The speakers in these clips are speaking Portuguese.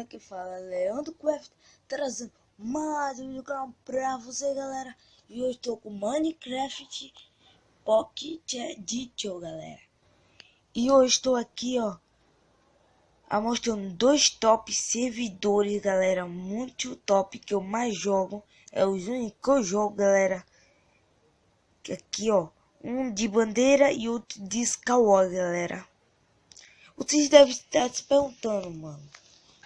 aqui fala Leandro Craft, trazendo mais um vídeo do canal pra você, galera. E eu estou com Minecraft Pocket Edition, galera. E eu estou aqui, ó, mostrando dois top servidores, galera, muito top, que eu mais jogo. É os únicos que eu jogo, galera. Aqui, ó, um de bandeira e outro de Skyward, galera. Vocês devem estar se perguntando, mano,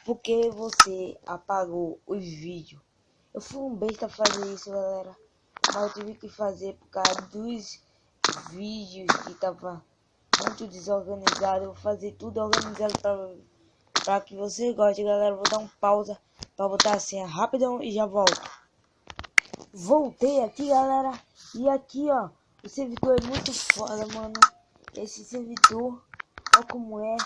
por que você apagou os vídeos? Eu fui um besta fazer isso, galera, mas eu tive que fazer por causa dos vídeos que tava muito desorganizado. Eu vou fazer tudo organizado para que você goste, galera. Vou dar um pausa para botar a senha rapidão e já volto. Voltei aqui, galera, e aqui, ó, o servidor é muito foda, mano. Esse servidor, olha como é.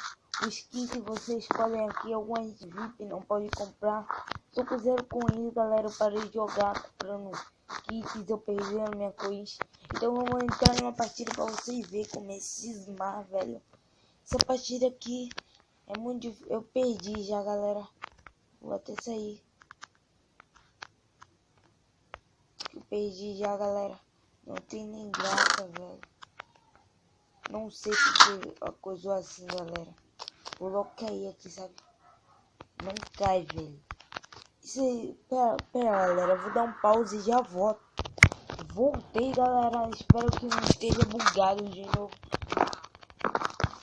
O skin que vocês escolhem aqui, algumas VIP não pode comprar. Tô com zero coins, galera. Eu parei de jogar comprando kits, eu perdi a minha coins. Então vamos entrar numa partida para vocês verem como é cismar, velho. Essa partida aqui é muito difícil. Eu perdi já, galera. Vou até sair. Eu perdi já, galera. Não tem nem graça, velho. Não sei porque a coisa assim, galera. Vou logo cair aqui, sabe? Não cai, velho. Pera, galera. Eu vou dar um pause e já volto. Voltei, galera. Espero que não esteja bugado de novo.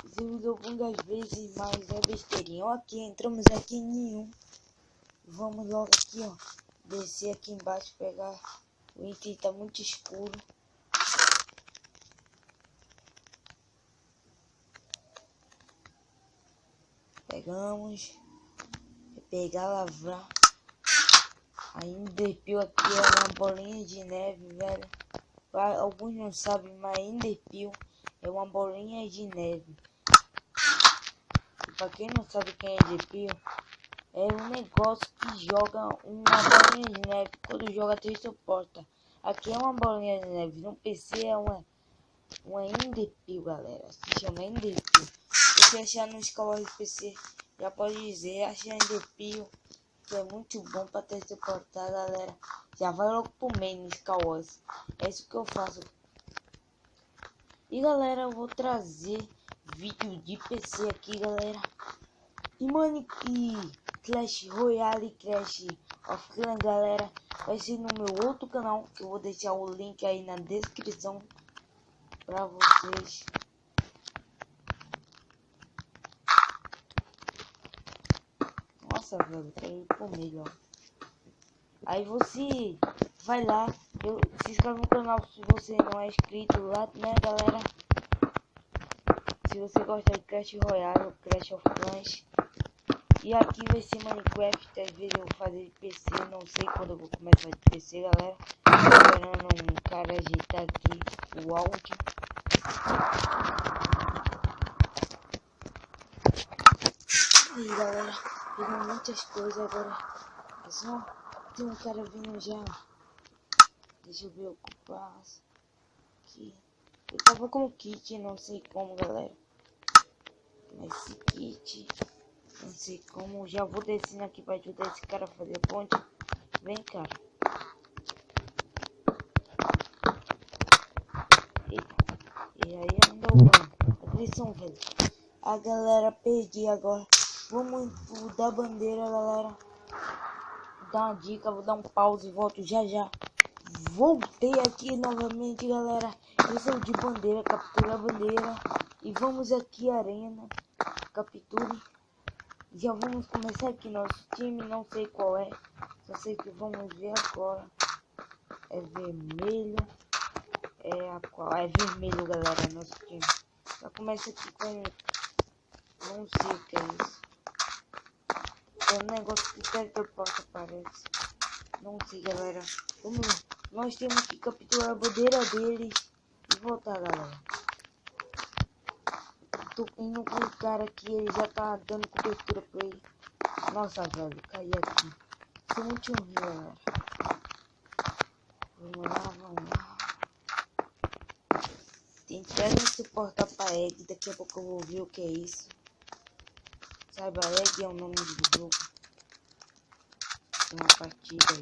Esse vídeo buga às vezes, mas é besteirinha. Ó, aqui, entramos aqui em nenhum. Vamos logo aqui, ó. Descer aqui embaixo, pegar. O item tá muito escuro. Pegamos. Pegar, lavrar. A Enderpeel aqui é uma bolinha de neve, velho. Alguns não sabem, mas Enderpeel é uma bolinha de neve. E pra quem não sabe quem é Enderpeel, é um negócio que joga uma bolinha de neve. Quando joga 3 suporta. Aqui é uma bolinha de neve. No PC é uma Enderpeel, galera. Se chama Enderpeel. Se achar no Skyward PC, já pode dizer, achar Enderpeel, que é muito bom para ter suportado, galera. Já vai logo pro main Skyward. É isso que eu faço. E galera, eu vou trazer vídeo de PC aqui, galera. E mano, e Clash Royale, Clash of Clans, galera, vai ser no meu outro canal, que eu vou deixar o link aí na descrição para vocês. Nossa, velho, quero comer, ó. Aí você vai lá, se inscreve no canal se você não é inscrito lá, né, galera? Se você gosta de Clash Royale ou Clash of Clans. E aqui vai ser Minecraft. Às vezes eu vou fazer de PC, não sei quando eu vou começar de PC, galera. Tô esperando um cara ajeitar aqui o áudio. Aí, galera, pegando muitas coisas agora. É só tem um cara vindo já. Deixa eu ver o que passa aqui. Eu tava com o kit, não sei como, galera. Mas esse kit, não sei como. Já vou descendo aqui pra ajudar esse cara a fazer a ponte. Vem, cara. E aí ainda o banho. Agressão, velho. A galera, perdi agora. Vamos da bandeira, galera. Vou dar uma dica, vou dar um pause e volto já já. Voltei aqui novamente, galera. Eu sou de bandeira, captura a bandeira. E vamos aqui, arena. Capture. Já vamos começar aqui nosso time, não sei qual é. Só sei que vamos ver agora. É vermelho. É qual? É vermelho, galera, nosso time. Já começa aqui com... não sei o que é isso. É um negócio que teleporta, parece. Não sei, galera. Nós temos que capturar a bandeira deles e voltar, galera. Tô indo com o cara aqui, ele já tá dando cobertura pra ele. Nossa, velho, caí aqui. Sou muito ruim, galera. Vamos lá. Tem que me suportar pra egg. Daqui a pouco eu vou ver o que é isso. Saiba, egg é o nome do jogo. uma partida aí.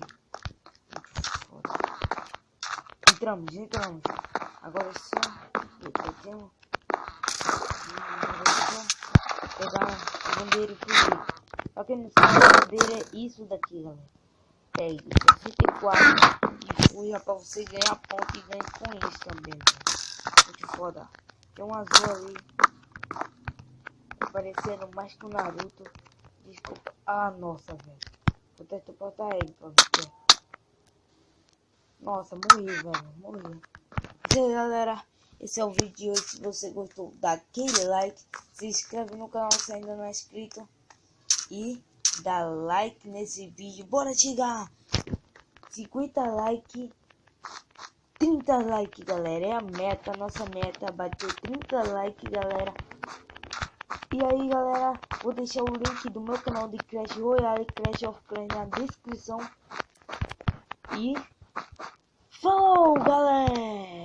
Muito foda. Entramos. Agora é só temos pegar a bandeira e fugir. Pra quem não sabe, a bandeira é isso daqui, galera. Pegue 64 e fuja pra você ganhar ponto e ganhar com isso também, velho. Muito foda. Tem um azul ali parecendo mais que o Naruto. Desculpa. Ah, nossa, velho. Vou teleportar ele pra você. Nossa, morri, velho. Morri. E aí, galera, esse é o vídeo de hoje. Se você gostou, dá aquele like. Se inscreve no canal se ainda não é inscrito. E dá like nesse vídeo. Bora chegar 50 likes. 30 likes, galera. É a meta. Nossa meta. Bateu 30 likes, galera. E aí, galera, vou deixar o link do meu canal de Clash Royale, Clash of Clans na descrição. E falou, galera!